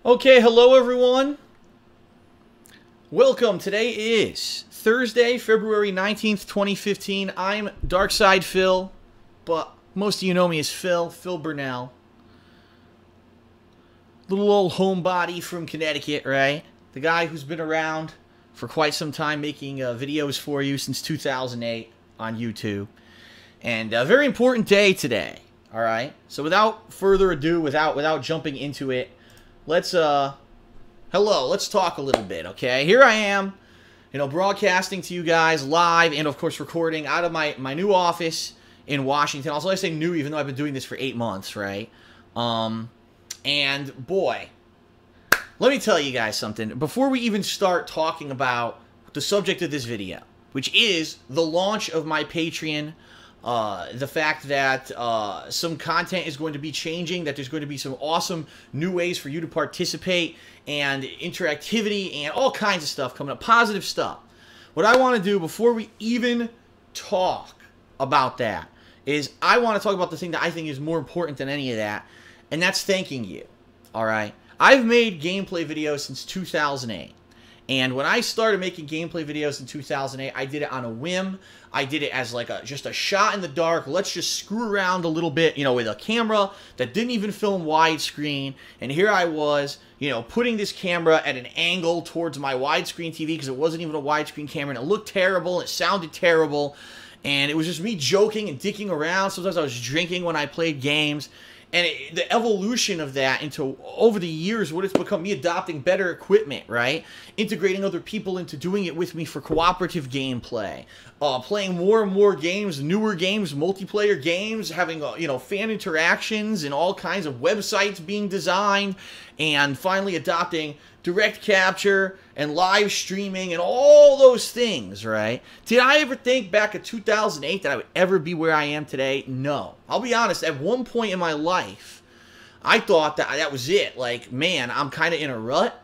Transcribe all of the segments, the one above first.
Okay, hello everyone. Welcome. Today is Thursday, February 19th, 2015. I'm Darkside Phil, but most of you know me as Phil Burnell. Little old homebody from Connecticut, right? The guy who's been around for quite some time making videos for you since 2008 on YouTube. And a very important day today, all right? So without further ado, without jumping into it, let's talk a little bit, okay? Here I am, broadcasting to you guys live and, of course, recording out of my new office in Washington. Also, I say new, even though I've been doing this for 8 months, right? And, boy, let me tell you guys something. Before we even start talking about the subject of this video, which is the launch of my Patreon, the fact that some content is going to be changing, that there's going to be some awesome new ways for you to participate, and interactivity, and all kinds of stuff coming up, positive stuff. What I want to do before we even talk about that is I want to talk about the thing that I think is more important than any of that, and that's thanking you, all right? I've made gameplay videos since 2008. And when I started making gameplay videos in 2008, I did it on a whim. I did it as like just a shot in the dark. Let's just screw around a little bit, with a camera that didn't even film widescreen. And here I was, putting this camera at an angle towards my widescreen TV because it wasn't even a widescreen camera. And it looked terrible. It sounded terrible. And it was just me joking and dicking around. Sometimes I was drinking when I played games. And the evolution of that into, over the years, what it's become, me adopting better equipment, right? Integrating other people into doing it with me for cooperative gameplay. Playing more and more games, newer games, multiplayer games, having, fan interactions and all kinds of websites being designed. And finally adopting direct capture and live streaming and all those things, right? Did I ever think back in 2008 that I would ever be where I am today? No. I'll be honest, at one point in my life, I thought that was it. Like, man, I'm kind of in a rut.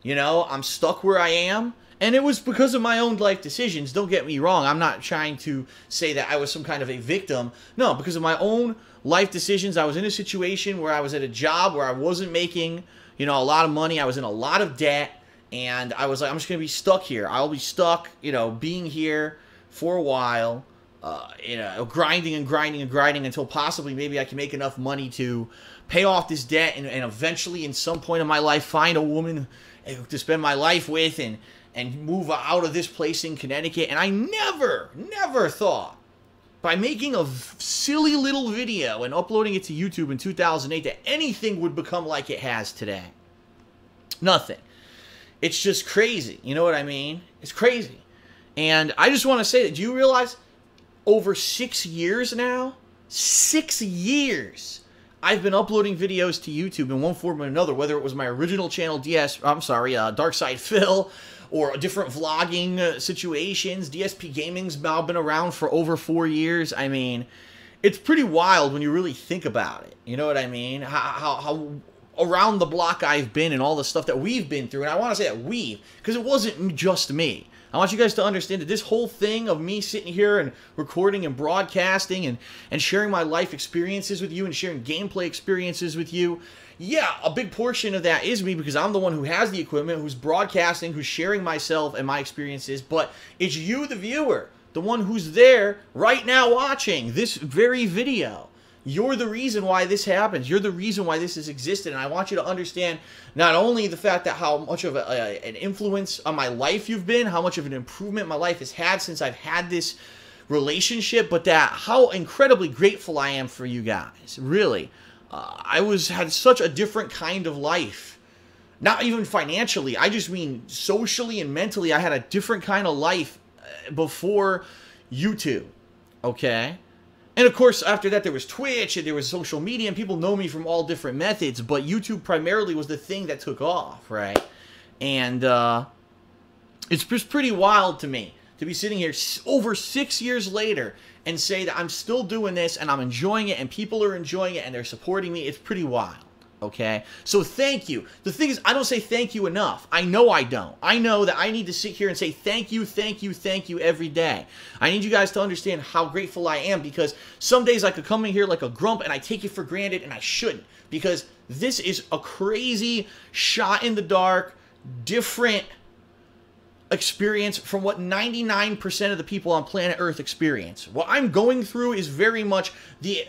I'm stuck where I am. And it was because of my own life decisions. Don't get me wrong. I'm not trying to say that I was some kind of a victim. No, because of my own life decisions. I was in a situation where I was at a job where I wasn't making, a lot of money. I was in a lot of debt. And I was like, I'm just going to be stuck here. I'll be stuck, being here for a while, grinding and grinding and grinding until possibly maybe I can make enough money to pay off this debt and eventually in some point in my life find a woman to spend my life with and move out of this place in Connecticut. And I never thought by making a silly little video and uploading it to YouTube in 2008 that anything would become like it has today. Nothing. It's just crazy. You know what I mean? It's crazy. And I just want to say that, do you realize over 6 years now, 6 years, I've been uploading videos to YouTube in one form or another, whether it was my original channel, Darkside Phil, or different vlogging situations. DSPGaming's now been around for over 4 years. I mean, it's pretty wild when you really think about it. You know what I mean? How around the block I've been and all the stuff that we've been through. And I want to say that we, because it wasn't just me. I want you guys to understand that this whole thing of me sitting here and recording and broadcasting and sharing my life experiences with you and sharing gameplay experiences with you, yeah, a big portion of that is me because I'm the one who has the equipment, who's broadcasting, who's sharing myself and my experiences, but it's you, the viewer, the one who's there right now watching this very video. You're the reason why this happens. You're the reason why this has existed. And I want you to understand not only the fact that how much of an influence on my life you've been, how much of an improvement my life has had since I've had this relationship, but that how incredibly grateful I am for you guys. Really. I had such a different kind of life. Not even financially. I just mean socially and mentally. I had a different kind of life before YouTube. Okay? And of course, after that, there was Twitch and there was social media, and people know me from all different methods, but YouTube primarily was the thing that took off, right? And it's just pretty wild to me to be sitting here over 6 years later and say that I'm still doing this and I'm enjoying it and people are enjoying it and they're supporting me. It's pretty wild, Okay? So thank you. The thing is, I don't say thank you enough. I know I don't. I know that I need to sit here and say thank you, thank you, thank you every day. I need you guys to understand how grateful I am, because some days I could come in here like a grump and I take it for granted, and I shouldn't, because this is a crazy shot in the dark, different experience from what 99% of the people on planet Earth experience. What I'm going through is very much the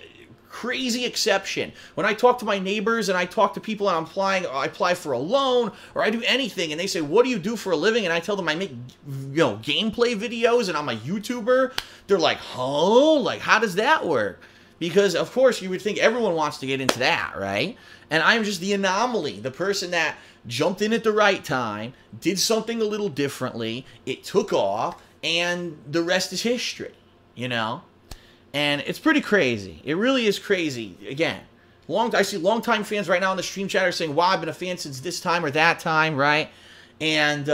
crazy exception. When I talk to my neighbors and I talk to people and I apply for a loan or I do anything and they say, what do you do for a living? And I tell them I make, gameplay videos and I'm a YouTuber. They're like, huh? Like, how does that work? Because, of course, you would think everyone wants to get into that, right? And I'm just the anomaly, the person that jumped in at the right time, did something a little differently, it took off, and the rest is history, And it's pretty crazy. It really is crazy. Again, I see longtime fans right now in the stream chat are saying, wow, I've been a fan since this time or that time, right? And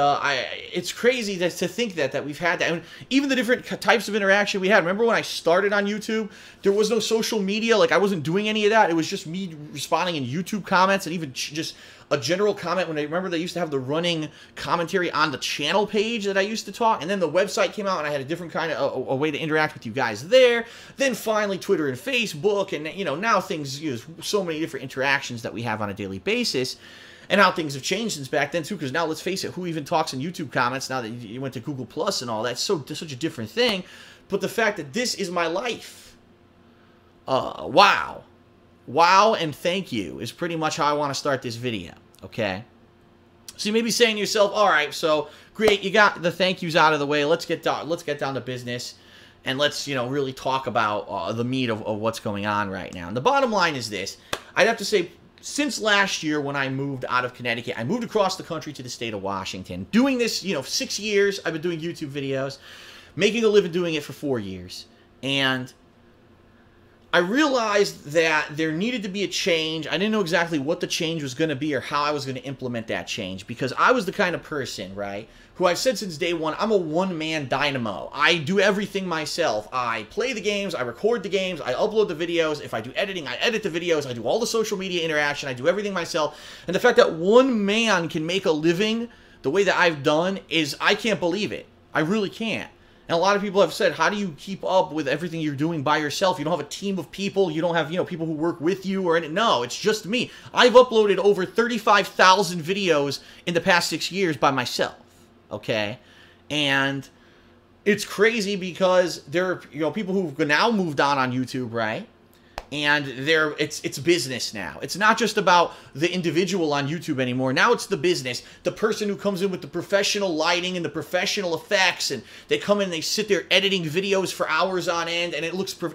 it's crazy to think that we've had that. And even the different types of interaction we had. Remember when I started on YouTube, there was no social media. Like, I wasn't doing any of that. It was just me responding in YouTube comments and even just a general comment. When I remember they used to have the running commentary on the channel page that I used to talk. And then the website came out and I had a different kind of a way to interact with you guys there. Then finally Twitter and Facebook. And, now things, so many different interactions that we have on a daily basis. And how things have changed since back then, too, because now, let's face it, who even talks in YouTube comments now that you went to Google Plus and all that? It's such a different thing. But the fact that this is my life, wow. Wow and thank you is pretty much how I want to start this video, okay? So you may be saying to yourself, all right, so great, you got the thank yous out of the way. Let's get down to business, and let's, really talk about the meat of what's going on right now. And the bottom line is this. I'd have to say, since last year when I moved out of Connecticut, I moved across the country to the state of Washington. Doing this, 6 years, I've been doing YouTube videos, making a living doing it for 4 years. And I realized that there needed to be a change. I didn't know exactly what the change was going to be or how I was going to implement that change, because I was the kind of person, right, who I've said since day one, I'm a one-man dynamo. I do everything myself. I play the games, I record the games, I upload the videos. If I do editing, I edit the videos, I do all the social media interaction, I do everything myself. And the fact that one man can make a living the way that I've done is, I can't believe it. I really can't. And a lot of people have said, how do you keep up with everything you're doing by yourself? You don't have a team of people. You don't have, people who work with you or anything. No, it's just me. I've uploaded over 35,000 videos in the past 6 years by myself, okay? And it's crazy because there are, people who've now moved on YouTube, right? And it's business now. It's not just about the individual on YouTube anymore. Now it's the business, the person who comes in with the professional lighting and the professional effects, and they come in and they sit there editing videos for hours on end, and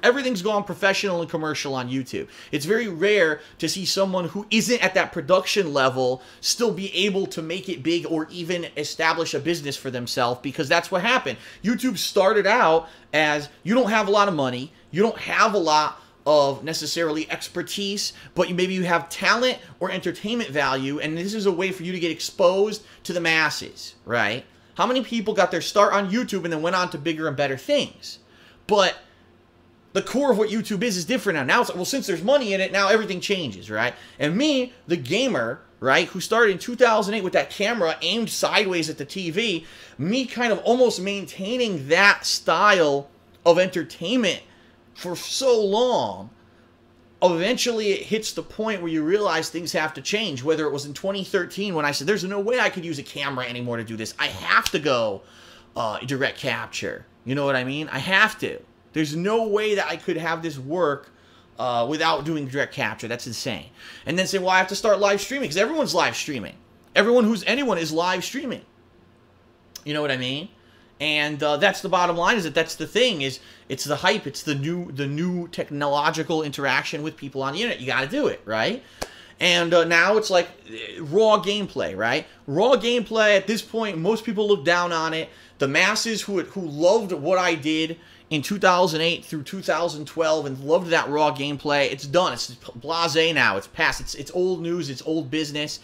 everything's gone professional and commercial on YouTube. It's very rare to see someone who isn't at that production level still be able to make it big or even establish a business for themselves, because that's what happened. YouTube started out as, you don't have a lot of money, you don't have a lot of necessarily expertise, but maybe you have talent or entertainment value, and this is a way for you to get exposed to the masses, right? How many people got their start on YouTube and then went on to bigger and better things? But the core of what YouTube is different now. Now it's like, well, since there's money in it, now everything changes, right? And me, the gamer, right, who started in 2008 with that camera aimed sideways at the TV, me kind of almost maintaining that style of entertainment for so long, eventually it hits the point where you realize things have to change. Whether it was in 2013 when I said, there's no way I could use a camera anymore to do this. I have to go direct capture. You know what I mean? I have to. There's no way that I could have this work without doing direct capture. That's insane. And then say, well, I have to start live streaming, because everyone's live streaming. Anyone is live streaming. You know what I mean? And that's the bottom line, is that's the thing, is it's the hype, it's the new technological interaction with people on the internet. You got to do it, right? And now it's like raw gameplay, right? Raw gameplay, at this point, most people look down on it. The masses who loved what I did in 2008 through 2012 and loved that raw gameplay, it's done. It's blasé now. It's past. It's old news. It's old business.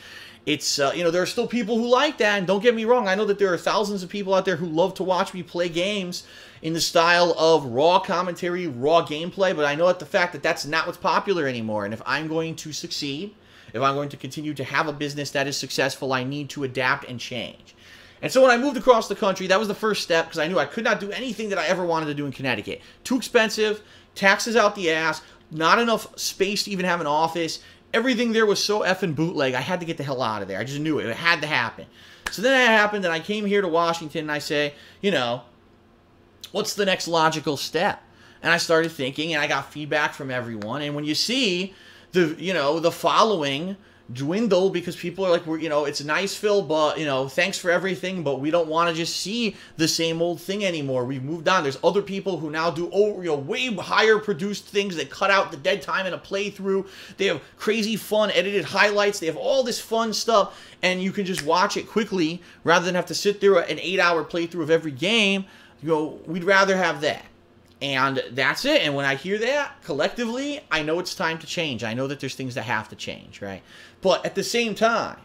It's, there are still people who like that, and don't get me wrong, I know that there are thousands of people out there who love to watch me play games in the style of raw commentary, raw gameplay, but I know that the fact that that's not what's popular anymore, and if I'm going to succeed, If I'm going to continue to have a business that is successful, I need to adapt and change. And so when I moved across the country, that was the first step, because I knew I could not do anything that I ever wanted to do in Connecticut. Too expensive, taxes out the ass, not enough space to even have an office. Everything there was so effing bootleg, I had to get the hell out of there. I just knew it. It had to happen. So then that happened, and I came here to Washington, and I say, you know, what's the next logical step? And I started thinking, and I got feedback from everyone. And when you see the following dwindle, because people are like, it's nice, Phil, but, thanks for everything, but we don't want to just see the same old thing anymore. We've moved on. There's other people who now do, way higher produced things that cut out the dead time in a playthrough. They have crazy fun edited highlights. They have all this fun stuff, and you can just watch it quickly rather than have to sit through an 8-hour playthrough of every game. We'd rather have that. And that's it. And when I hear that, collectively, I know it's time to change. I know that there's things that have to change, right? But at the same time,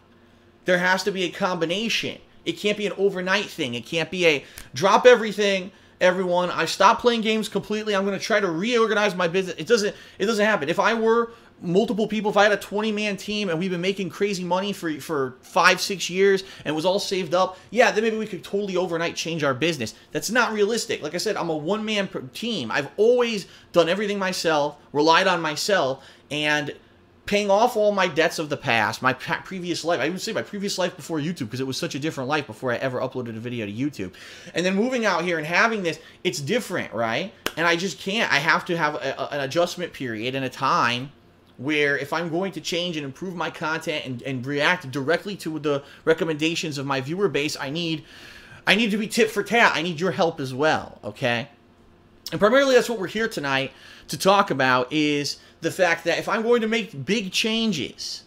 there has to be a combination. It can't be an overnight thing. It can't be a drop everything, everyone. I stop playing games completely. I'm going to try to reorganize my business. It doesn't happen. If I were multiple people, if I had a 20-man team and we've been making crazy money for 5-6 years and it was all saved up, yeah, then maybe we could totally overnight change our business. That's not realistic. Like I said, I'm a one-man team. I've always done everything myself, relied on myself, and paying off all my debts of the past, my previous life. I would say my previous life before YouTube, because it was such a different life before I ever uploaded a video to YouTube. And then moving out here and having this, it's different, right? And I just can't. I have to have an adjustment period and a time where if I'm going to change and improve my content and react directly to the recommendations of my viewer base, I need to be tit for tat. I need your help as well, okay? And primarily that's what we're here tonight to talk about, is the fact that if I'm going to make big changes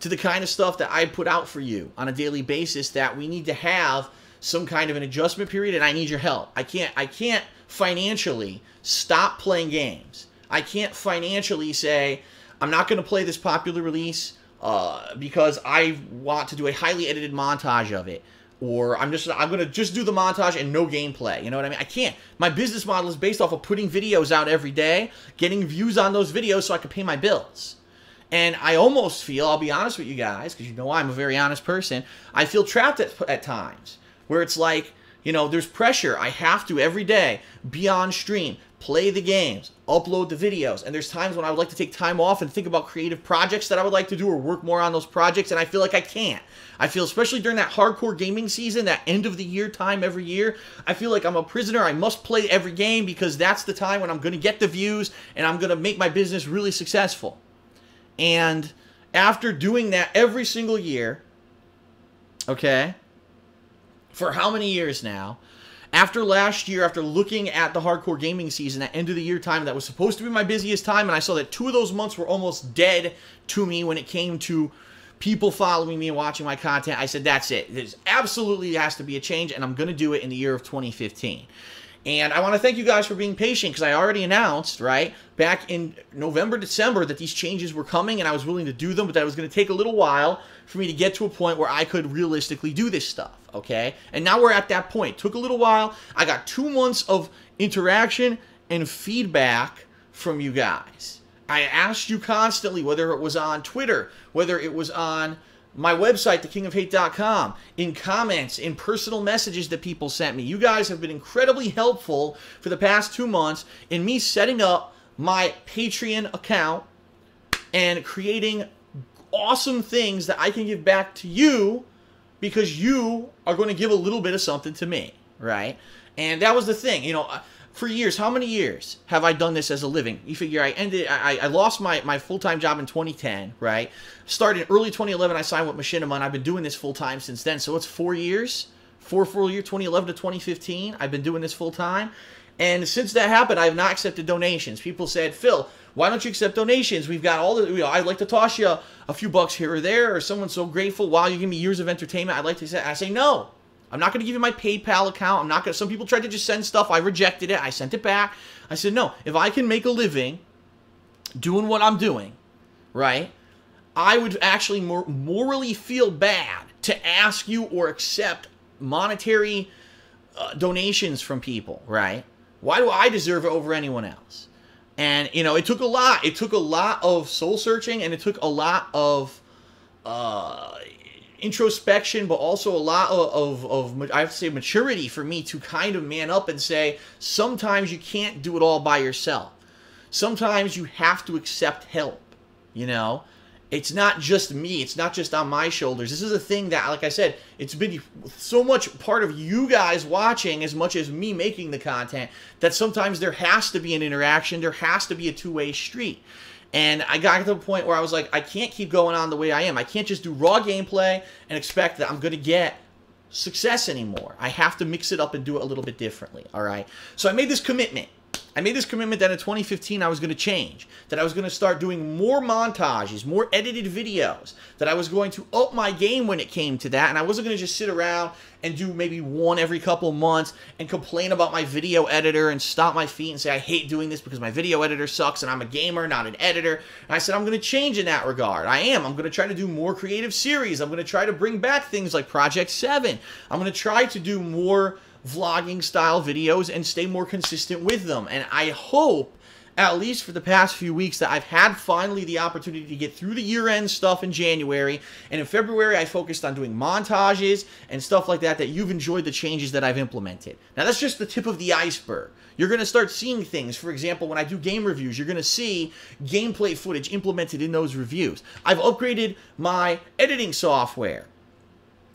to the kind of stuff that I put out for you on a daily basis, that we need to have some kind of an adjustment period, and I need your help. I can't financially stop playing games. I can't financially say, I'm not going to play this popular release because I want to do a highly edited montage of it. Or I'm going to just do the montage and no gameplay. You know what I mean? I can't. My business model is based off of putting videos out every day, getting views on those videos so I can pay my bills. And I almost feel, I'll be honest with you guys, because you know I'm a very honest person, I feel trapped at times where it's like, there's pressure. I have to every day be on stream, play the games, upload the videos. And there's times when I would like to take time off and think about creative projects that I would like to do or work more on those projects, and I feel like I can't. I feel, especially during that hardcore gaming season, that end of the year time every year, I feel like I'm a prisoner. I must play every game because that's the time when I'm going to get the views and I'm going to make my business really successful. And after doing that every single year, okay, for how many years now, after last year, after looking at the hardcore gaming season, that end of the year time, that was supposed to be my busiest time, and I saw that 2 of those months were almost dead to me when it came to people following me and watching my content, I said, that's it. There's absolutely has to be a change, and I'm going to do it in the year of 2015. And I want to thank you guys for being patient, because I already announced, right, back in November, December, that these changes were coming, and I was willing to do them, but that it was going to take a little while for me to get to a point where I could realistically do this stuff, okay? And now we're at that point. It took a little while. I got 2 months of interaction and feedback from you guys. I asked you constantly, whether it was on Twitter, whether it was on my website, thekingofhate.com, in comments, in personal messages that people sent me. You guys have been incredibly helpful for the past 2 months in me setting up my Patreon account and creating awesome things that I can give back to you, because you are going to give a little bit of something to me, right? And that was the thing, for years, how many years have I done this as a living? You figure I lost my full-time job in 2010, right? Started in early 2011, I signed with Machinima, and I've been doing this full-time since then. So it's 4 years, full year, 2011 to 2015. I've been doing this full-time. And since that happened, I have not accepted donations. People said, Phil, why don't you accept donations? We've got all the, I'd like to toss you a few bucks here or there, or someone's so grateful, wow, you give me years of entertainment, I'd like to say, I say, no. I'm not going to give you my PayPal account. I'm not going to, some people tried to just send stuff. I rejected it. I sent it back. I said, no, if I can make a living doing what I'm doing, right, I would actually morally feel bad to ask you or accept monetary donations from people, right? Why do I deserve it over anyone else? And, you know, it took a lot. It took a lot of soul searching, and it took a lot of introspection, but also a lot of I have to say, maturity for me to kind of man up and say, sometimes you can't do it all by yourself. Sometimes you have to accept help, you know? It's not just me. It's not just on my shoulders. This is a thing that, like I said, it's been so much part of you guys watching as much as me making the content that sometimes there has to be an interaction. There has to be a two-way street. And I got to the point where I was like, I can't keep going on the way I am. I can't just do raw gameplay and expect that I'm going to get success anymore. I have to mix it up and do it a little bit differently, all right? So I made this commitment. I made this commitment that in 2015 I was going to change, that I was going to start doing more montages, more edited videos, that I was going to up my game when it came to that, and I wasn't going to just sit around and do maybe one every couple months and complain about my video editor and stomp my feet and say I hate doing this because my video editor sucks and I'm a gamer, not an editor. And I said I'm going to change in that regard. I'm going to try to do more creative series. I'm going to try to bring back things like Project 7. I'm going to try to do more vlogging style videos and stay more consistent with them. And I hope, at least for the past few weeks, that I've had finally the opportunity to get through the year-end stuff in January, and in February I focused on doing montages and stuff like that, that you've enjoyed the changes that I've implemented. Now that's just the tip of the iceberg. You're going to start seeing things. For example, when I do game reviews, you're going to see gameplay footage implemented in those reviews. I've upgraded my editing software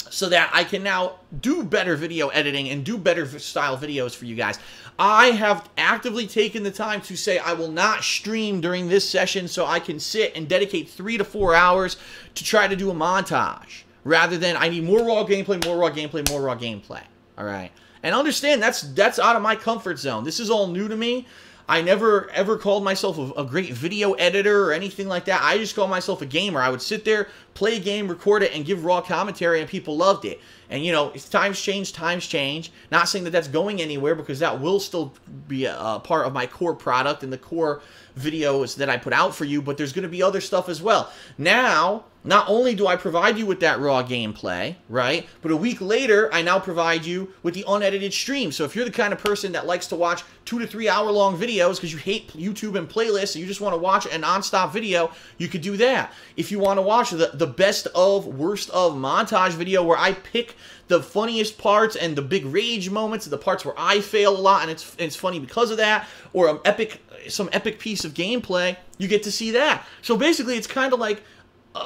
so that I can now do better video editing and do better style videos for you guys. I have actively taken the time to say I will not stream during this session so I can sit and dedicate 3 to 4 hours to try to do a montage, rather than I need more raw gameplay, more raw gameplay, more raw gameplay. All right? And understand, that's out of my comfort zone. This is all new to me. I never ever called myself a great video editor or anything like that. I just called myself a gamer. I would sit there, play a game, record it, and give raw commentary, and people loved it. And, you know, if times change, times change. Not saying that that's going anywhere, because that will still be a part of my core product and the core videos that I put out for you, but there's going to be other stuff as well. Now, not only do I provide you with that raw gameplay, right, but a week later, I now provide you with the unedited stream. So if you're the kind of person that likes to watch 2 to 3 hour long videos because you hate YouTube and playlists and you just want to watch a non-stop video, you could do that. If you want to watch the best of, worst of montage video where I pick the funniest parts and the big rage moments and the parts where I fail a lot and it's funny because of that, or some epic piece of gameplay, you get to see that. So basically, it's kind of like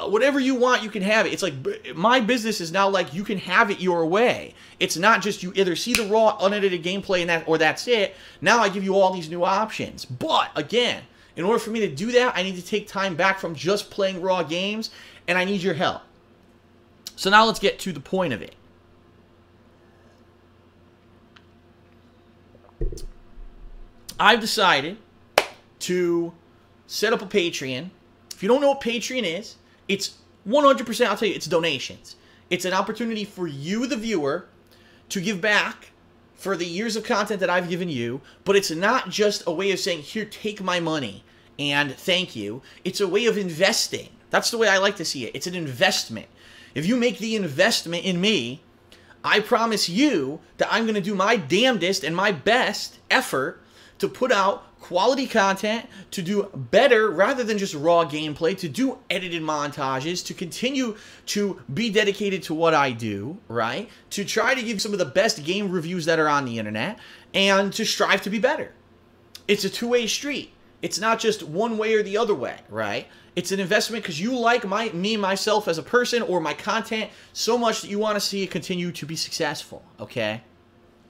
whatever you want, you can have it. It's like my business is now like you can have it your way. It's not just you either see the raw, unedited gameplay and or that's it. Now I give you all these new options. But again, in order for me to do that, I need to take time back from just playing raw games, and I need your help. So now let's get to the point of it. I've decided to set up a Patreon. If you don't know what Patreon is, it's 100%, I'll tell you, it's donations. It's an opportunity for you, the viewer, to give back for the years of content that I've given you, but it's not just a way of saying, here, take my money and thank you. It's a way of investing. That's the way I like to see it. It's an investment. If you make the investment in me, I promise you that I'm going to do my damnedest and my best effort to put out quality content, to do better rather than just raw gameplay, to do edited montages, to continue to be dedicated to what I do, right? To try to give some of the best game reviews that are on the internet, and to strive to be better. It's a two-way street. It's not just one way or the other way, right? It's an investment because you like myself as a person, or my content so much that you want to see it continue to be successful, okay?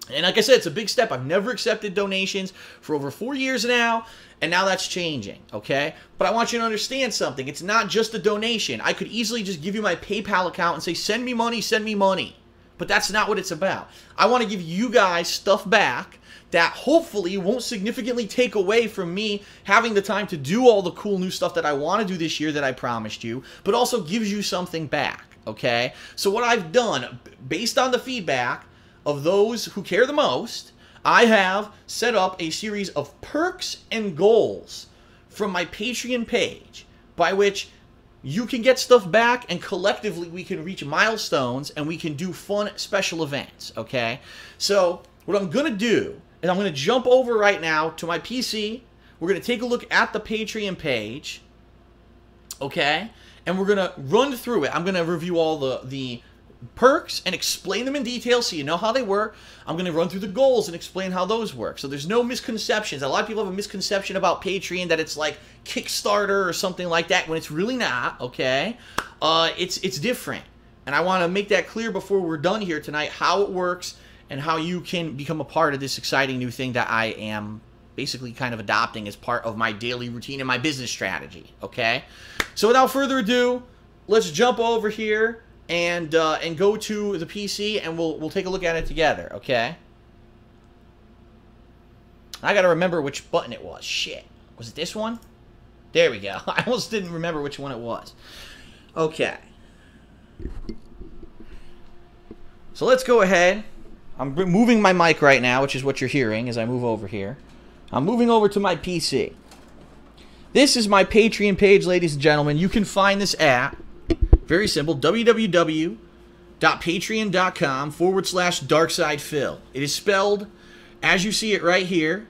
And like I said, it's a big step. I've never accepted donations for over 4 years now, and now that's changing, okay? But I want you to understand something. It's not just a donation. I could easily just give you my PayPal account and say, send me money, send me money. But that's not what it's about. I want to give you guys stuff back that hopefully won't significantly take away from me having the time to do all the cool new stuff that I want to do this year that I promised you, but also gives you something back, okay? So what I've done, based on the feedback of those who care the most, I have set up a series of perks and goals from my Patreon page, by which you can get stuff back, and collectively we can reach milestones and we can do fun special events, okay? So what I'm going to do is I'm going to jump over right now to my PC, we're going to take a look at the Patreon page, okay? And we're going to run through it. I'm going to review all the perks and explain them in detail so you know how they work. I'm going to run through the goals and explain how those work. So there's no misconceptions. A lot of people have a misconception about Patreon that it's like Kickstarter or something like that when it's really not, okay? It's different. And I want to make that clear before we're done here tonight, how it works and how you can become a part of this exciting new thing that I am basically kind of adopting as part of my daily routine and my business strategy, okay? So without further ado, let's jump over here and go to the PC, and we'll take a look at it together, okay? I gotta remember which button it was. Shit. Was it this one? There we go. I almost didn't remember which one it was. Okay. So let's go ahead. I'm moving my mic right now, which is what you're hearing as I move over here. I'm moving over to my PC. This is my Patreon page, ladies and gentlemen. You can find this at, very simple, www.patreon.com/DarksidePhil. It is spelled as you see it right here,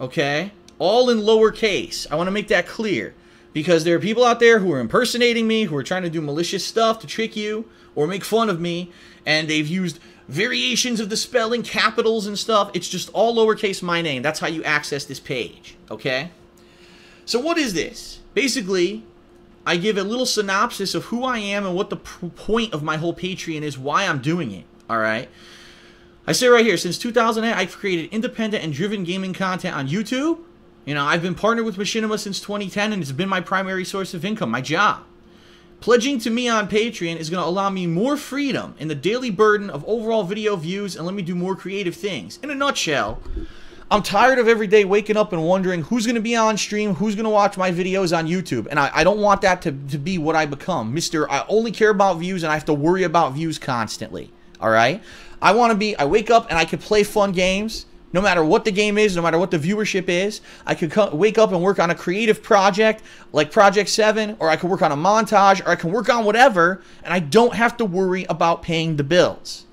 okay? All in lowercase. I want to make that clear because there are people out there who are impersonating me, who are trying to do malicious stuff to trick you or make fun of me, and they've used variations of the spelling, capitals and stuff. It's just all lowercase my name. That's how you access this page, okay? So what is this? Basically, I give a little synopsis of who I am and what the point of my whole Patreon is, why I'm doing it, alright? I say right here, since 2008, I've created independent and driven gaming content on YouTube. You know, I've been partnered with Machinima since 2010, and it's been my primary source of income, my job. Pledging to me on Patreon is going to allow me more freedom in the daily burden of overall video views and let me do more creative things. In a nutshell, I'm tired of every day waking up and wondering who's going to be on stream, who's going to watch my videos on YouTube. And I don't want that to be what I become. I only care about views and I have to worry about views constantly. Alright? I wake up and I can play fun games. No matter what the game is, no matter what the viewership is. I could wake up and work on a creative project like Project 7, or I could work on a montage, or I can work on whatever, and I don't have to worry about paying the bills.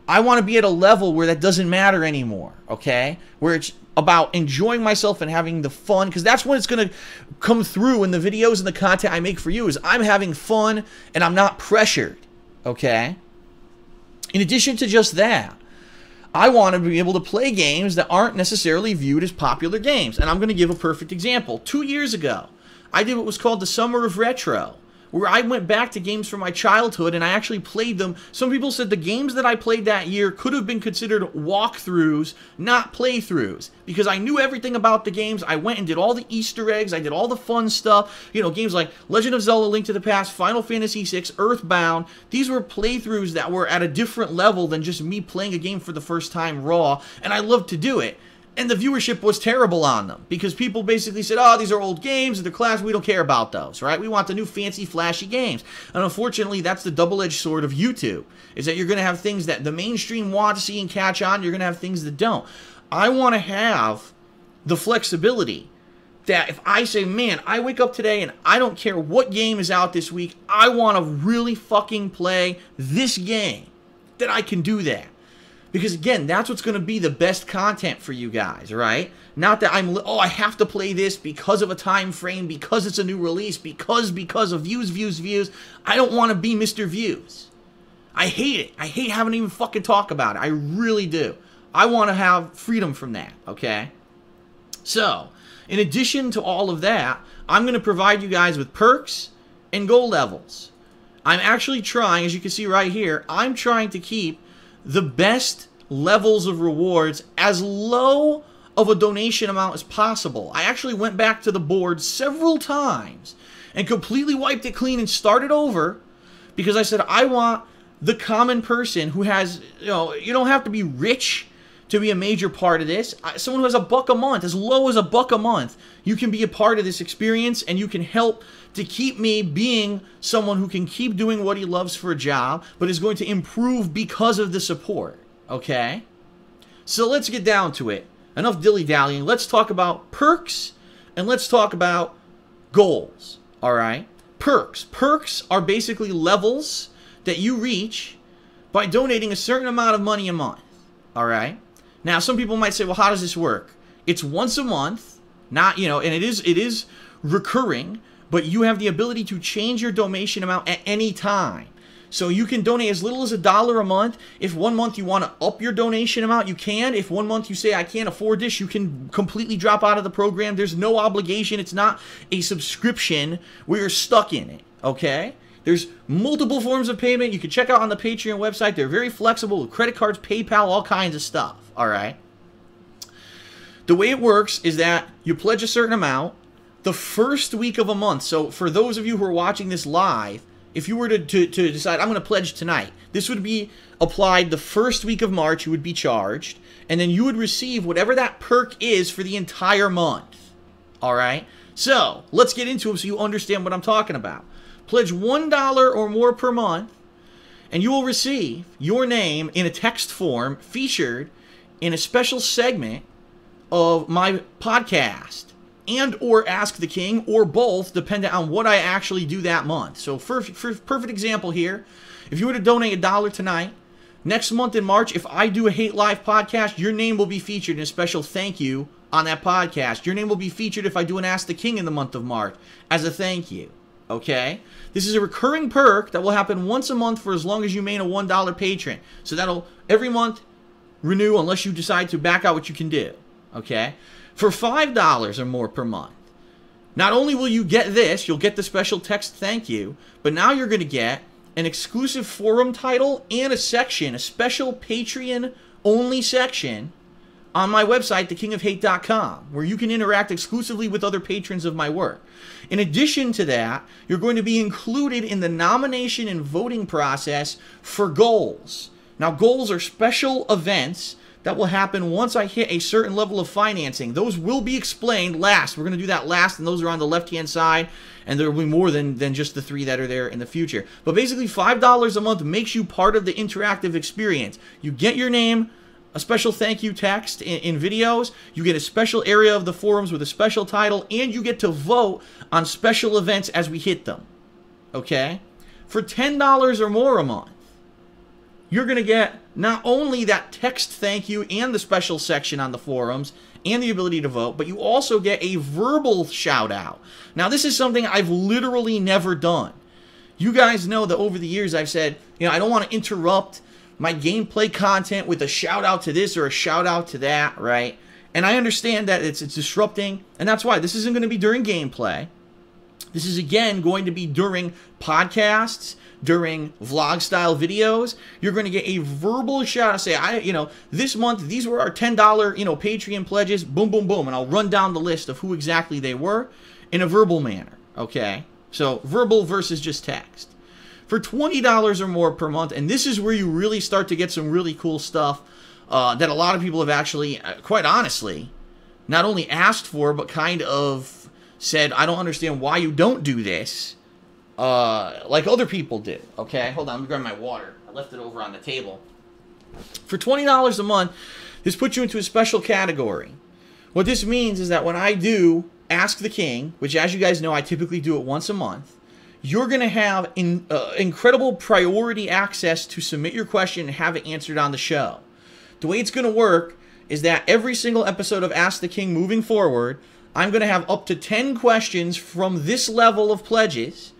I want to be at a level where that doesn't matter anymore, okay? Where it's about enjoying myself and having the fun, because that's when it's going to come through in the videos and the content I make for you, is I'm having fun and I'm not pressured, okay? In addition to just that, I want to be able to play games that aren't necessarily viewed as popular games. And I'm going to give a perfect example. 2 years ago, I did what was called the Summer of Retro, where I went back to games from my childhood and I actually played them. Some people said the games that I played that year could have been considered walkthroughs, not playthroughs, because I knew everything about the games. I went and did all the Easter eggs. I did all the fun stuff. You know, games like Legend of Zelda: Link to the Past, Final Fantasy VI, Earthbound. These were playthroughs that were at a different level than just me playing a game for the first time raw, and I loved to do it. And the viewership was terrible on them because people basically said, oh, these are old games, they're class, we don't care about those, right? We want the new fancy, flashy games. And unfortunately, that's the double-edged sword of YouTube, is that you're going to have things that the mainstream want to see and catch on, you're going to have things that don't. I want to have the flexibility that if I say, man, I wake up today and I don't care what game is out this week, I want to really fucking play this game, that I can do that. Because, again, that's what's going to be the best content for you guys, right? Not that I have to play this because of a time frame, because it's a new release, because of views. I don't want to be Mr. Views. I hate it. I hate having to even fucking talk about it. I really do. I want to have freedom from that, okay? So, in addition to all of that, I'm going to provide you guys with perks and goal levels. I'm actually trying, as you can see right here, I'm trying to keep the best levels of rewards as low of a donation amount as possible. I actually went back to the board several times and completely wiped it clean and started over because I said I want the common person who has, you know, you don't have to be rich to be a major part of this. Someone who has $1 a month, as low as $1 a month, you can be a part of this experience and you can help to keep me being someone who can keep doing what he loves for a job, but is going to improve because of the support, okay? So let's get down to it. Enough dilly-dallying. Let's talk about perks and let's talk about goals, all right? Perks. Perks are basically levels that you reach by donating a certain amount of money a month, all right? Now, some people might say, well, how does this work? It's once a month, Not, you know, and it is recurring, but you have the ability to change your donation amount at any time. So you can donate as little as $1 a month. If one month you want to up your donation amount, you can. If one month you say, I can't afford this, you can completely drop out of the program. There's no obligation. It's not a subscription where you're stuck in it, okay? There's multiple forms of payment. You can check out on the Patreon website. They're very flexible with credit cards, PayPal, all kinds of stuff, all right? The way it works is that you pledge a certain amount the first week of a month. So for those of you who are watching this live, if you were to decide, I'm going to pledge tonight, this would be applied the first week of March. You would be charged, and then you would receive whatever that perk is for the entire month. All right? So let's get into it so you understand what I'm talking about. Pledge $1 or more per month, and you will receive your name in a text form featured in a special segment of my podcast, and or Ask the King, or both, depending on what I actually do that month. So for perfect example here, if you were to donate $1 tonight, next month in March, if I do a Hate Live podcast, your name will be featured in a special thank you on that podcast. Your name will be featured if I do an Ask the King in the month of March as a thank you. Okay? This is a recurring perk that will happen once a month for as long as you remain a $1 patron. So that'll every month renew unless you decide to back out, what you can do. Okay? For $5 or more per month, not only will you get this, you'll get the special text thank you, but now you're going to get an exclusive forum title and a section, a special Patreon-only section on my website, thekingofhate.com, where you can interact exclusively with other patrons of my work. In addition to that, you're going to be included in the nomination and voting process for goals. Now, goals are special events that will happen once I hit a certain level of financing. Those will be explained last. We're going to do that last, and those are on the left-hand side, and there will be more than just the 3 that are there in the future. But basically, $5 a month makes you part of the interactive experience. You get your name, a special thank you text in videos, you get a special area of the forums with a special title, and you get to vote on special events as we hit them. Okay? For $10 or more a month, you're going to get not only that text thank you and the special section on the forums and the ability to vote, but you also get a verbal shout out. Now, this is something I've literally never done. You guys know that over the years I've said, you know, I don't want to interrupt my gameplay content with a shout out to this or a shout out to that, right? And I understand that it's disrupting, and that's why this isn't going to be during gameplay. This is, again, going to be during podcasts, during vlog-style videos. You're going to get a verbal shout-out. Say, this month, these were our $10, Patreon pledges. Boom, boom, boom. And I'll run down the list of who exactly they were in a verbal manner, okay? So, verbal versus just text. For $20 or more per month, and this is where you really start to get some really cool stuff that a lot of people have actually, quite honestly, not only asked for, but kind of said, I don't understand why you don't do this, like other people do. Okay, hold on, let me grab my water. I left it over on the table. For $20 a month, this puts you into a special category. What this means is that when I do Ask the King, which, as you guys know, I typically do it once a month, you're going to have incredible priority access to submit your question and have it answered on the show. The way it's going to work is that every single episode of Ask the King moving forward, I'm going to have up to 10 questions from this level of pledges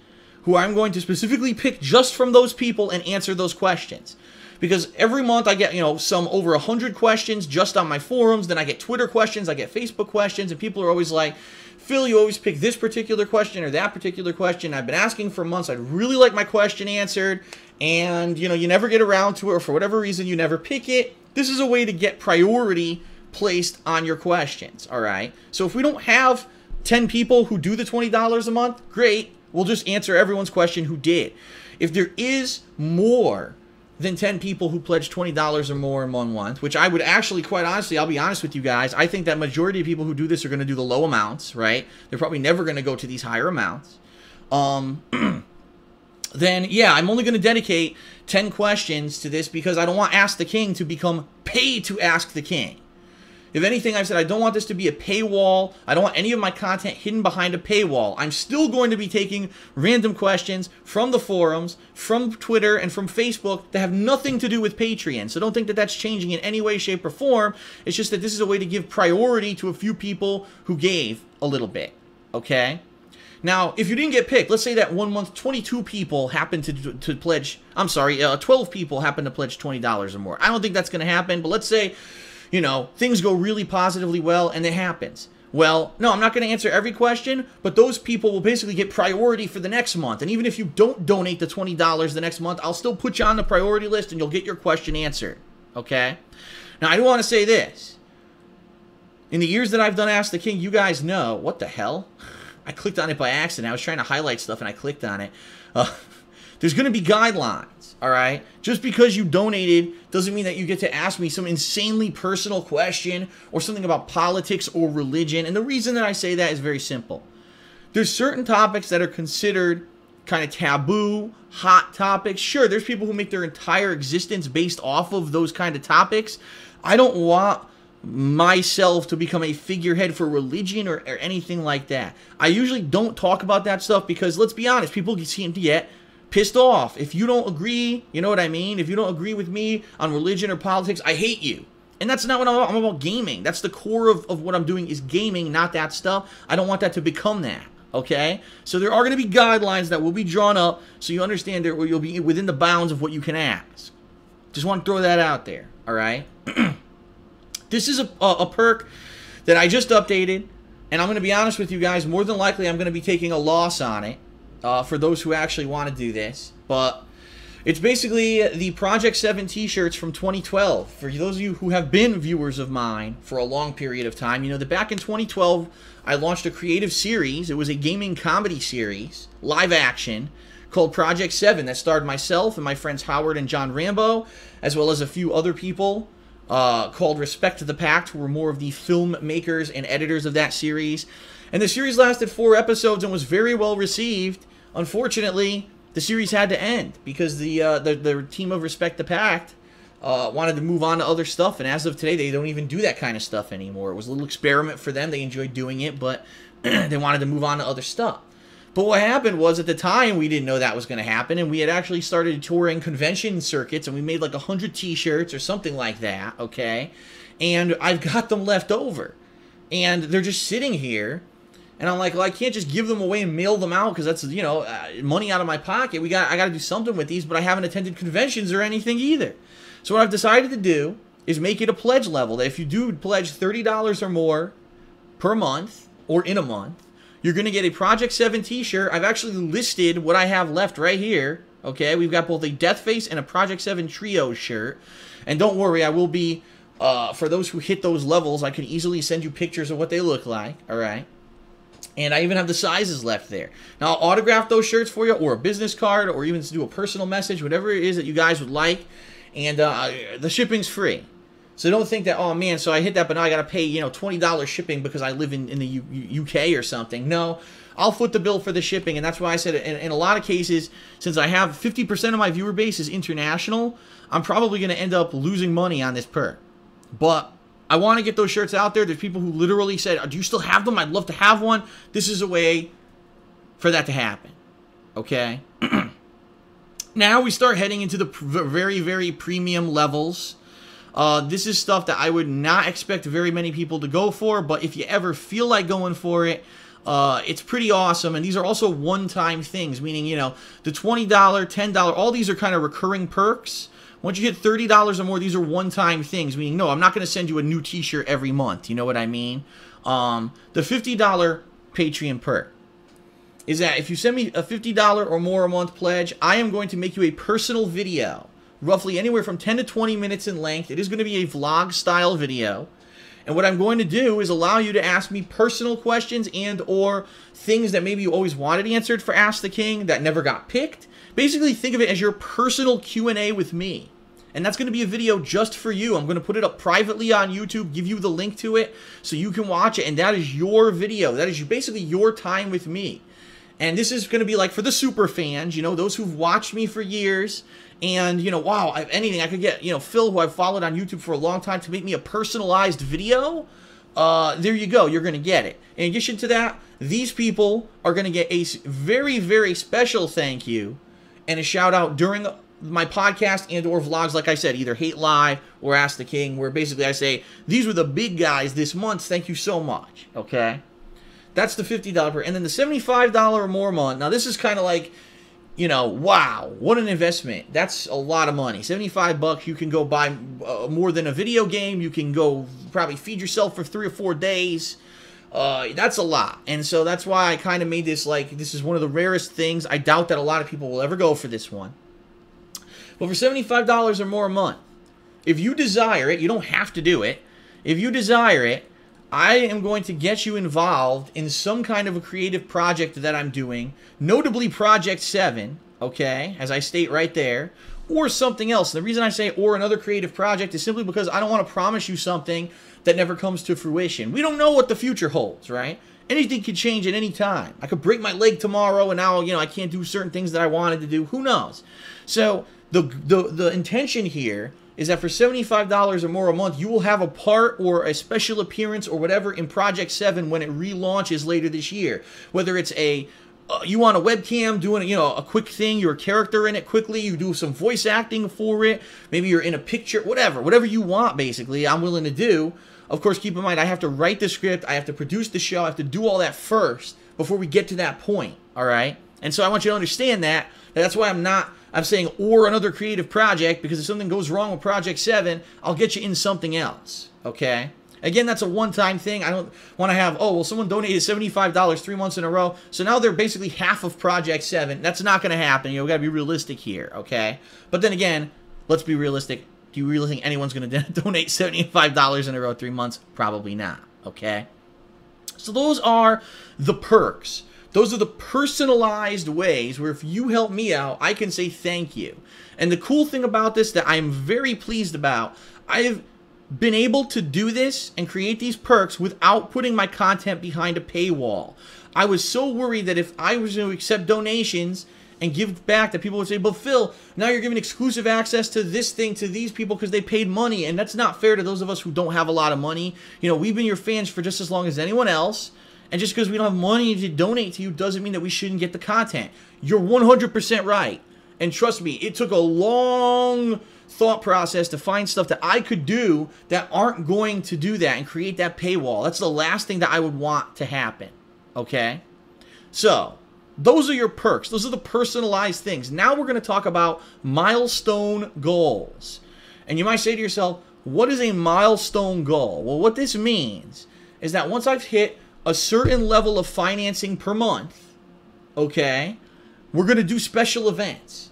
who I'm going to specifically pick just from those people and answer those questions. Because every month I get, some over 100 questions just on my forums, then I get Twitter questions, I get Facebook questions, and people are always like, Phil, you always pick this particular question or that particular question. I've been asking for months. I'd really like my question answered, and, you never get around to it, or for whatever reason, you never pick it. This is a way to get priority placed on your questions, all right? So if we don't have 10 people who do the $20 a month, great. We'll just answer everyone's question who did. If there is more than 10 people who pledge $20 or more in 1 month, which I would actually, quite honestly, I'll be honest with you guys, I think that majority of people who do this are going to do the low amounts, right? They're probably never going to go to these higher amounts. Then, yeah, I'm only going to dedicate 10 questions to this because I don't want Ask the King to become pay to Ask the King. If anything, I've said I don't want this to be a paywall. I don't want any of my content hidden behind a paywall. I'm still going to be taking random questions from the forums, from Twitter, and from Facebook that have nothing to do with Patreon. So don't think that that's changing in any way, shape, or form. It's just that this is a way to give priority to a few people who gave a little bit, okay? Now, if you didn't get picked, let's say that 1 month, 22 people happened to pledge, 12 people happened to pledge $20 or more. I don't think that's going to happen, but let's say, you know, things go really positively well and it happens. Well, no, I'm not going to answer every question, but those people will basically get priority for the next month. And even if you don't donate the $20 the next month, I'll still put you on the priority list and you'll get your question answered, okay? Now, I do want to say this. In the years that I've done Ask the King, you guys know, what the hell? I clicked on it by accident. I was trying to highlight stuff and I clicked on it. There's going to be guidelines, all right? Just because you donated doesn't mean that you get to ask me some insanely personal question or something about politics or religion. And the reason that I say that is very simple. There's certain topics that are considered kind of taboo, hot topics. Sure, there's people who make their entire existence based off of those kind of topics. I don't want myself to become a figurehead for religion or anything like that. I usually don't talk about that stuff because, let's be honest, people seem to get pissed off. If you don't agree, you know what I mean? If you don't agree with me on religion or politics, I hate you. And that's not what I'm about. I'm about gaming. That's the core of what I'm doing is gaming, not that stuff. I don't want that to become that, okay? So there are going to be guidelines that will be drawn up so you understand that you'll be within the bounds of what you can ask. Just want to throw that out there, all right? This is a perk that I just updated, and I'm going to be honest with you guys, more than likely I'm going to be taking a loss on it for those who actually want to do this. But it's basically the Project 7 t-shirts from 2012. For those of you who have been viewers of mine for a long period of time, you know that back in 2012, I launched a creative series. It was a gaming comedy series, live action, called Project 7 that starred myself and my friends Howard and John Rambo, as well as a few other people. Called Respect to the Pact, who were more of the filmmakers and editors of that series. And the series lasted 4 episodes and was very well received. Unfortunately, the series had to end because the team of Respect the Pact wanted to move on to other stuff, and as of today, they don't even do that kind of stuff anymore. It was a little experiment for them. They enjoyed doing it, but they wanted to move on to other stuff. But what happened was, at the time, we didn't know that was going to happen, and we had actually started touring convention circuits, and we made like 100 t-shirts or something like that, okay? And I've got them left over, and they're just sitting here, and I'm like, well, I can't just give them away and mail them out, because that's, you know, money out of my pocket. I got to do something with these, but I haven't attended conventions or anything either. So what I've decided to do is make it a pledge level, that if you do pledge $30 or more per month, or in a month, you're going to get a Project 7 t-shirt. I've actually listed what I have left right here. Okay, we've got both a Deathface and a Project 7 Trio shirt. And don't worry, I will be, for those who hit those levels, I can easily send you pictures of what they look like. All right. And I even have the sizes left there. Now, I'll autograph those shirts for you, or a business card, or even to do a personal message, whatever it is that you guys would like. And the shipping's free. So don't think that, oh man, so I hit that, but now I got to pay, you know, $20 shipping because I live in the UK or something. No, I'll foot the bill for the shipping, and that's why I said in a lot of cases, since I have 50% of my viewer base is international, I'm probably going to end up losing money on this perk. But I want to get those shirts out there. There's people who literally said, do you still have them? I'd love to have one. This is a way for that to happen. Okay? Now we start heading into the very, very premium levels. This is stuff that I would not expect very many people to go for, but if you ever feel like going for it, it's pretty awesome. And these are also one-time things, meaning, you know, the $20, $10, all these are kind of recurring perks. Once you hit $30 or more, these are one-time things, meaning, no, I'm not going to send you a new t-shirt every month. You know what I mean? The $50 Patreon perk is that if you send me a $50 or more a month pledge, I am going to make you a personal video, roughly anywhere from 10 to 20 minutes in length. It is going to be a vlog-style video. And what I'm going to do is allow you to ask me personal questions and or things that maybe you always wanted answered for Ask the King that never got picked. Basically, think of it as your personal Q&A with me. And that's going to be a video just for you. I'm going to put it up privately on YouTube, give you the link to it so you can watch it. And that is your video. That is basically your time with me. And this is going to be like for the super fans, you know, those who've watched me for years and, you know, wow, if anything, I could get, you know, Phil, who I've followed on YouTube for a long time, to make me a personalized video, there you go. You're going to get it. In addition to that, these people are going to get a very, very special thank you and a shout out during my podcast and or vlogs, like I said, either Hate Live or Ask the King, where basically I say, these were the big guys this month. Thank you so much. Okay? That's the $50 per. And then the $75 or more month. Now, this is kind of like, you know, wow, what an investment. That's a lot of money. 75 bucks, you can go buy more than a video game. You can go probably feed yourself for 3 or 4 days. That's a lot. And so that's why I kind of made this, like, this is one of the rarest things. I doubt that a lot of people will ever go for this one. But for $75 or more a month, if you desire it, you don't have to do it. If you desire it, I am going to get you involved in some kind of a creative project that I'm doing, notably Project 7, okay, as I state right there, or something else. The reason I say or another creative project is simply because I don't want to promise you something that never comes to fruition. We don't know what the future holds, right? Anything could change at any time. I could break my leg tomorrow and now, you know, I can't do certain things that I wanted to do. Who knows? So the intention here is that for $75 or more a month, you will have a part or a special appearance or whatever in Project 7 when it relaunches later this year. Whether it's a you want a webcam doing, you know, a quick thing, you're a character in it quickly, you do some voice acting for it, maybe you're in a picture, whatever you want, basically, I'm willing to do. Of course, keep in mind, I have to write the script, I have to produce the show, I have to do all that first before we get to that point, all right? And so I want you to understand that. That's why I'm saying or another creative project, because if something goes wrong with Project 7, I'll get you in something else, okay? Again, that's a one-time thing. I don't want to have, oh, well, someone donated $75 3 months in a row, so now they're basically half of Project 7. That's not going to happen. You know, we got to be realistic here, okay? But then again, let's be realistic. Do you really think anyone's going to donate $75 in a row 3 months? Probably not, okay? So those are the perks. Those are the personalized ways where if you help me out, I can say thank you. And the cool thing about this that I'm very pleased about, I've been able to do this and create these perks without putting my content behind a paywall. I was so worried that if I was going to accept donations and give back, that people would say, but Phil, now you're giving exclusive access to this thing to these people because they paid money, and that's not fair to those of us who don't have a lot of money. You know, we've been your fans for just as long as anyone else, and just because we don't have money to donate to you doesn't mean that we shouldn't get the content. You're 100% right. And trust me, it took a long thought process to find stuff that I could do that aren't going to do that and create that paywall. That's the last thing that I would want to happen, okay? So, those are your perks. Those are the personalized things. Now we're going to talk about milestone goals. And you might say to yourself, what is a milestone goal? Well, what this means is that once I've hit a certain level of financing per month, okay, we're going to do special events.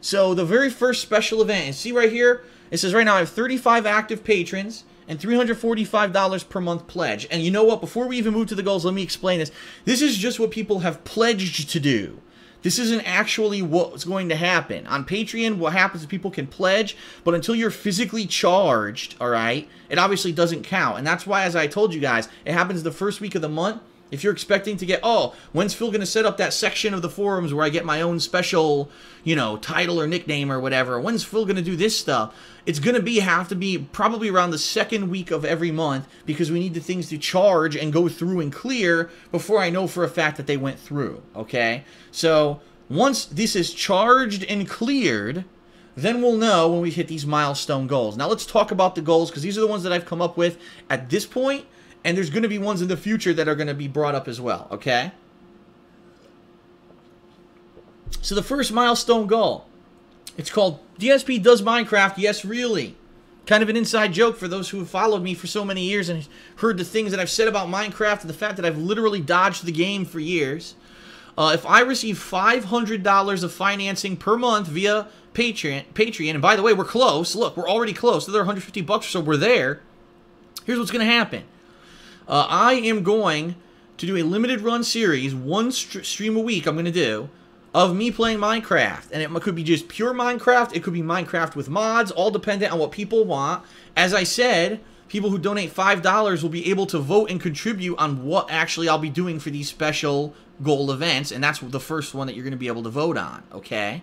So the very first special event, and see right here, it says right now I have 35 active patrons and $345 per month pledge. And you know what? Before we even move to the goals, let me explain this. This is just what people have pledged to do. This isn't actually what's going to happen. On Patreon, what happens is people can pledge, but until you're physically charged, all right, it obviously doesn't count. And that's why, as I told you guys, it happens the first week of the month. If you're expecting to get, oh, when's Phil going to set up that section of the forums where I get my own special, you know, title or nickname or whatever? When's Phil going to do this stuff? It's going to have to be probably around the second week of every month, because we need the things to charge and go through and clear before I know for a fact that they went through, okay? So once this is charged and cleared, then we'll know when we hit these milestone goals. Now let's talk about the goals, because these are the ones that I've come up with at this point. And there's going to be ones in the future that are going to be brought up as well, okay? So the first milestone goal, it's called DSP Does Minecraft, Yes Really. Kind of an inside joke for those who have followed me for so many years and heard the things that I've said about Minecraft and the fact that I've literally dodged the game for years. If I receive $500 of financing per month via Patreon, and by the way, we're close. Look, we're already close. Another 150 bucks or so, we're there. Here's what's going to happen. I am going to do a limited run series, one stream a week I'm going to do, of me playing Minecraft. And it could be just pure Minecraft, it could be Minecraft with mods, all dependent on what people want. As I said, people who donate $5 will be able to vote and contribute on what actually I'll be doing for these special goal events, and that's the first one that you're going to be able to vote on, okay?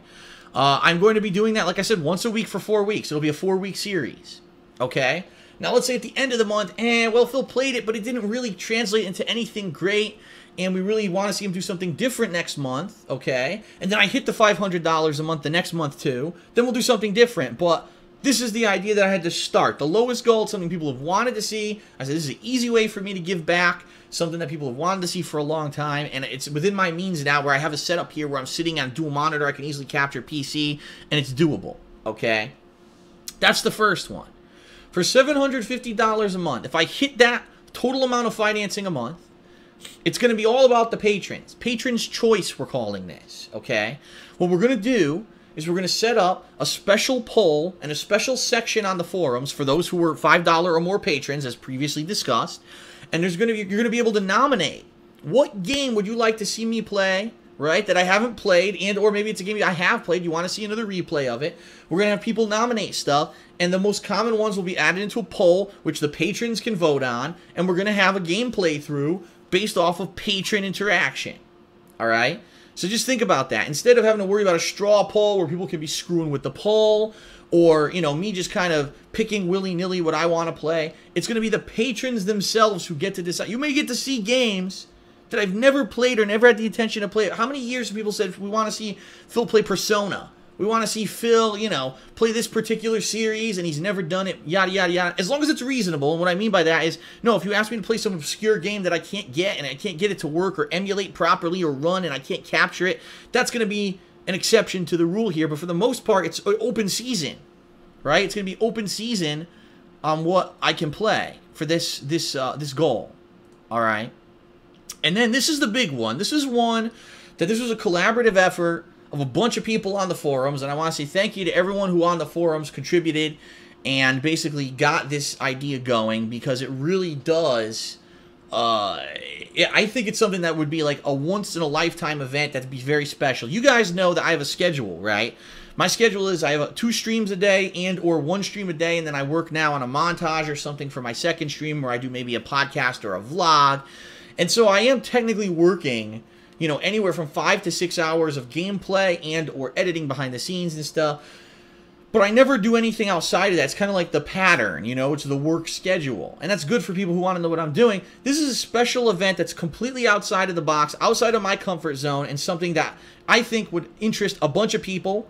I'm going to be doing that, like I said, once a week for 4 weeks. It'll be a 4-week series, okay? Now, let's say at the end of the month, well, Phil played it, but it didn't really translate into anything great, and we really want to see him do something different next month, okay? And then I hit the $500 a month the next month, too. Then we'll do something different, but this is the idea that I had to start. The lowest goal, something people have wanted to see. I said, this is an easy way for me to give back, something that people have wanted to see for a long time, and it's within my means now where I have a setup here where I'm sitting on a dual monitor. I can easily capture PC, and it's doable, okay? That's the first one. For $750 a month, if I hit that total amount of financing a month, it's going to be all about the patrons. Patrons' choice, we're calling this, okay? What we're going to do is we're going to set up a special poll and a special section on the forums for those who were $5 or more patrons, as previously discussed. And you're going to be able to nominate what game would you like to see me play, right, that I haven't played, and or maybe it's a game I have played, you want to see another replay of it. We're going to have people nominate stuff, and the most common ones will be added into a poll, which the patrons can vote on, and we're going to have a game playthrough based off of patron interaction, all right? So just think about that. Instead of having to worry about a straw poll where people can be screwing with the poll, or, you know, me just kind of picking willy-nilly what I want to play, it's going to be the patrons themselves who get to decide. You may get to see games that I've never played or never had the intention to play. How many years have people said, we want to see Phil play Persona? We want to see Phil, you know, play this particular series, and he's never done it, yada, yada, yada. As long as it's reasonable, and what I mean by that is, no, if you ask me to play some obscure game that I can't get, and I can't get it to work or emulate properly or run, and I can't capture it, that's going to be an exception to the rule here. But for the most part, it's open season, right? It's going to be open season on what I can play for this goal, all right? And then this is the big one. This is one that this was a collaborative effort of a bunch of people on the forums, and I want to say thank you to everyone who on the forums contributed and basically got this idea going, because it really does, I think it's something that would be like a once-in-a-lifetime event that'd be very special. You guys know that I have a schedule, right? My schedule is I have 2 streams a day and or 1 stream a day, and then I work now on a montage or something for my second stream where I do maybe a podcast or a vlog. And so I am technically working, you know, anywhere from 5 to 6 hours of gameplay and or editing behind the scenes and stuff. But I never do anything outside of that. It's kind of like the pattern, you know, it's the work schedule. And that's good for people who want to know what I'm doing. This is a special event that's completely outside of the box, outside of my comfort zone, and something that I think would interest a bunch of people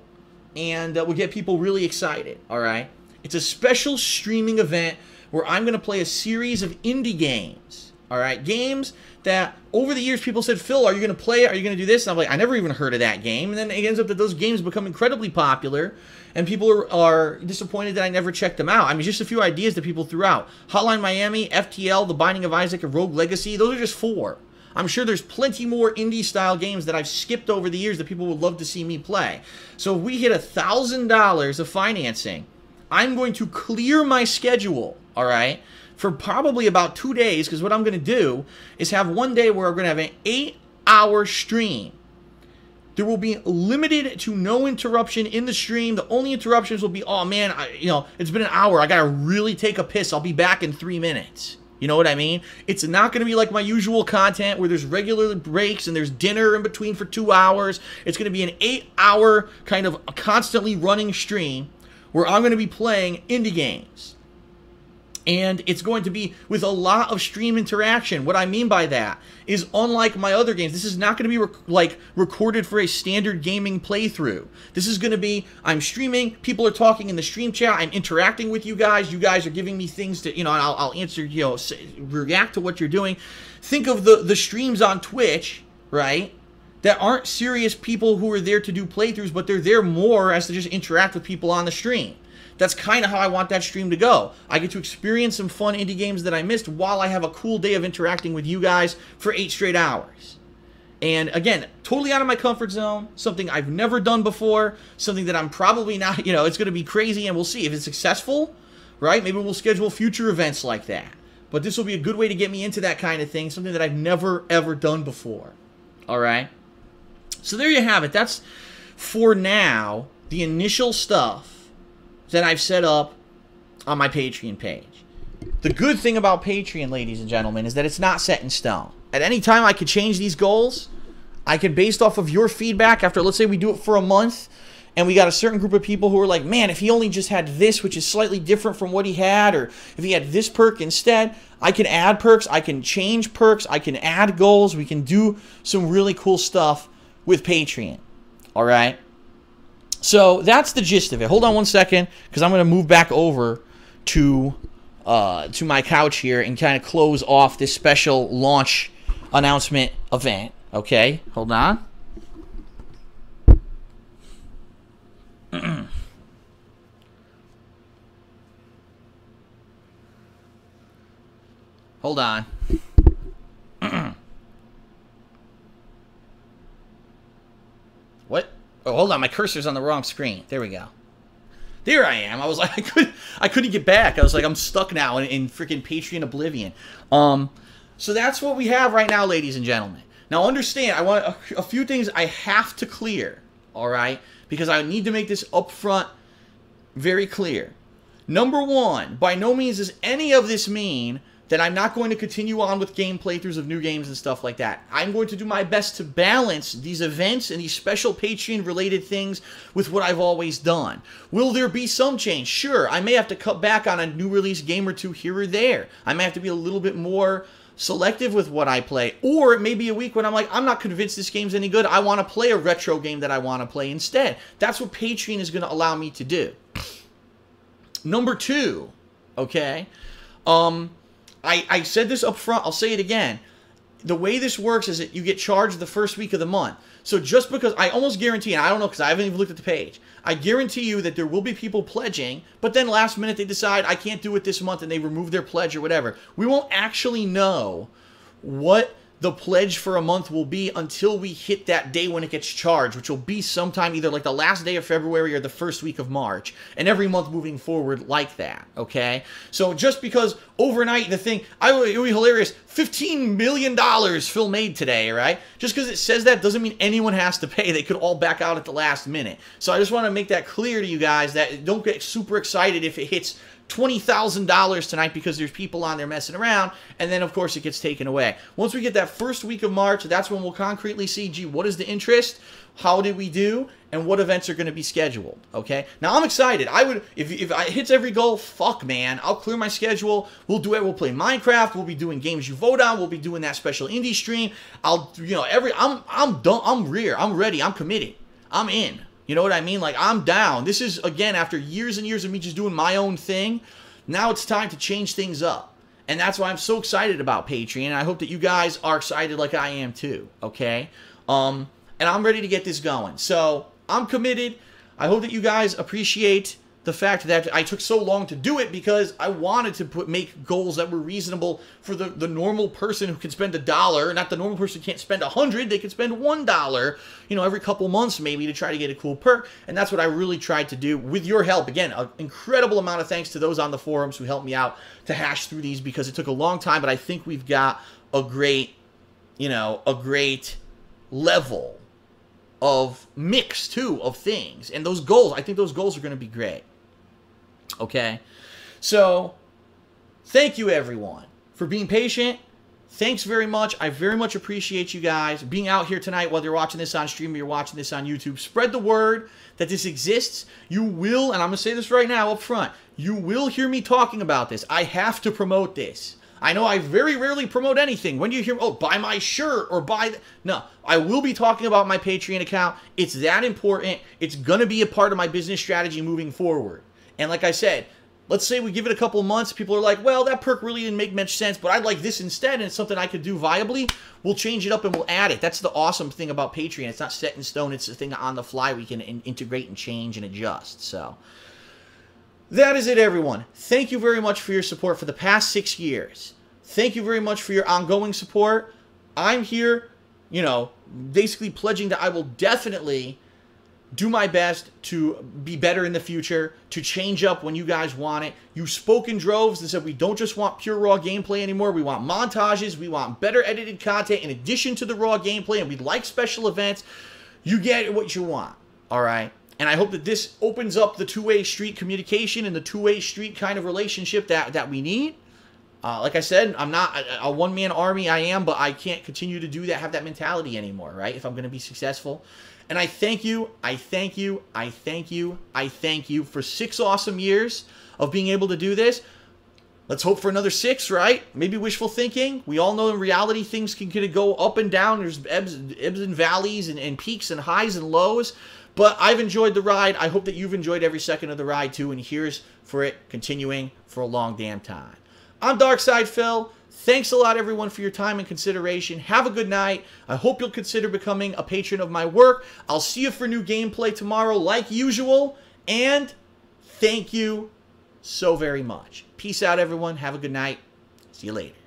and would get people really excited, all right? It's a special streaming event where I'm going to play a series of indie games. All right, games that over the years people said, Phil, are you going to play it? Are you going to do this? And I'm like, I never even heard of that game. And then it ends up that those games become incredibly popular, and people are disappointed that I never checked them out. I mean, just a few ideas that people threw out. Hotline Miami, FTL, The Binding of Isaac, and Rogue Legacy. Those are just 4. I'm sure there's plenty more indie-style games that I've skipped over the years that people would love to see me play. So if we hit $1,000 of financing, I'm going to clear my schedule, all right, for probably about 2 days, because what I'm going to do is have one day where we're going to have an 8-hour stream. There will be limited to no interruption in the stream. The only interruptions will be, oh man, you know, it's been an hour. I got to really take a piss. I'll be back in 3 minutes. You know what I mean? It's not going to be like my usual content where there's regular breaks and there's dinner in between for 2 hours. It's going to be an 8-hour kind of constantly running stream where I'm going to be playing indie games. And it's going to be with a lot of stream interaction. What I mean by that is, unlike my other games, this is not going to be recorded for a standard gaming playthrough. This is going to be, I'm streaming, people are talking in the stream chat, I'm interacting with you guys are giving me things to, you know, and I'll answer, you know, react to what you're doing. Think of the streams on Twitch, right, that aren't serious people who are there to do playthroughs, but they're there more as to just interact with people on the stream. That's kind of how I want that stream to go. I get to experience some fun indie games that I missed while I have a cool day of interacting with you guys for 8 straight hours. And again, totally out of my comfort zone, something I've never done before, something that I'm probably not, you know, it's going to be crazy, and we'll see. If it's successful, right, maybe we'll schedule future events like that. But this will be a good way to get me into that kind of thing, something that I've never, ever done before. All right? So there you have it. That's, for now, the initial stuff that I've set up on my Patreon page. The good thing about Patreon, ladies and gentlemen, is that it's not set in stone. At any time, I could change these goals. I could, based off of your feedback, after, let's say we do it for a month, and we got a certain group of people who are like, man, if he only just had this, which is slightly different from what he had, or if he had this perk instead, I can add perks, I can change perks, I can add goals, we can do some really cool stuff with Patreon. All right? So that's the gist of it. Hold on one second, because I'm going to move back over to my couch here and kind of close off this special launch announcement event. Okay? Hold on. Hold on. What? Oh, hold on. My cursor's on the wrong screen. There we go. There I am. I was like, I couldn't get back. I was like, I'm stuck now in freaking Patreon oblivion. So that's what we have right now, ladies and gentlemen. Now understand, I want a few things I have to clear. All right? Because I need to make this upfront very clear. Number one, by no means does any of this mean that I'm not going to continue on with game playthroughs of new games and stuff like that. I'm going to do my best to balance these events and these special Patreon-related things with what I've always done. Will there be some change? Sure, I may have to cut back on a new release game or two here or there. I may have to be a little bit more selective with what I play. Or it may be a week when I'm like, I'm not convinced this game's any good. I want to play a retro game that I want to play instead. That's what Patreon is going to allow me to do. Number two, okay, I said this up front, I'll say it again. The way this works is that you get charged the first week of the month. So just because, I almost guarantee, and I don't know because I haven't even looked at the page, I guarantee you that there will be people pledging, but then last minute they decide, I can't do it this month, and they remove their pledge or whatever. We won't actually know what the pledge for a month will be until we hit that day when it gets charged, which will be sometime either like the last day of February or the first week of March, and every month moving forward like that, okay? So just because overnight the thing, it would be hilarious, $15 million Phil made today, right? Just because it says that doesn't mean anyone has to pay. They could all back out at the last minute. So I just want to make that clear to you guys that don't get super excited if it hits $20,000 tonight because there's people on there messing around, and then of course it gets taken away. Once we get that first week of March, that's when we'll concretely see, gee, what is the interest, how did we do, and what events are going to be scheduled, okay? Now I'm excited. I would, if it hits every goal, fuck man, I'll clear my schedule, we'll do it, we'll play Minecraft, we'll be doing games you vote on, we'll be doing that special indie stream, I'm done, I'm ready, I'm committed, I'm in. You know what I mean? Like, I'm down. This is, again, after years and years of me just doing my own thing, now it's time to change things up. And that's why I'm so excited about Patreon. And I hope that you guys are excited like I am too, okay? And I'm ready to get this going. So, I'm committed. I hope that you guys appreciate the fact that I took so long to do it because I wanted to make goals that were reasonable for the normal person who can spend $1. Not the normal person who can't spend $100. They can spend $1, you know, every couple months maybe to try to get a cool perk. And that's what I really tried to do with your help. Again, an incredible amount of thanks to those on the forums who helped me out to hash through these because it took a long time, but I think we've got a great, you know, a great level of mix, too, of things. And those goals, I think those goals are going to be great. Okay, so thank you everyone for being patient. Thanks very much. I very much appreciate you guys being out here tonight, whether you're watching this on stream or you're watching this on YouTube. Spread the word that this exists. You will, and I'm going to say this right now up front, you will hear me talking about this. I have to promote this. I know I very rarely promote anything. When you hear, oh, buy my shirt or buy... No, I will be talking about my Patreon account. It's that important. It's going to be a part of my business strategy moving forward. And like I said, let's say we give it a couple months, people are like, well, that perk really didn't make much sense, but I'd like this instead, and it's something I could do viably. We'll change it up and we'll add it. That's the awesome thing about Patreon. It's not set in stone. It's a thing on the fly we can integrate and change and adjust. So that is it, everyone. Thank you very much for your support for the past 6 years. Thank you very much for your ongoing support. I'm here, you know, basically pledging that I will definitely do my best to be better in the future, to change up when you guys want it. You spoke in droves and said we don't just want pure raw gameplay anymore. We want montages. We want better edited content in addition to the raw gameplay, and we'd like special events. You get what you want, all right? And I hope that this opens up the two-way street communication and the two-way street kind of relationship that we need. Like I said, I'm not a one-man army. I am, but I can't continue to do that, have that mentality anymore, right? If I'm going to be successful. And I thank you, I thank you, I thank you, I thank you for 6 awesome years of being able to do this. Let's hope for another 6, right? Maybe wishful thinking. We all know in reality things can kind of go up and down. There's ebbs and valleys and peaks and highs and lows. But I've enjoyed the ride. I hope that you've enjoyed every second of the ride too. And here's for it continuing for a long damn time. I'm Darkside Phil. Thanks a lot, everyone, for your time and consideration. Have a good night. I hope you'll consider becoming a patron of my work. I'll see you for new gameplay tomorrow like usual. And thank you so very much. Peace out, everyone. Have a good night. See you later.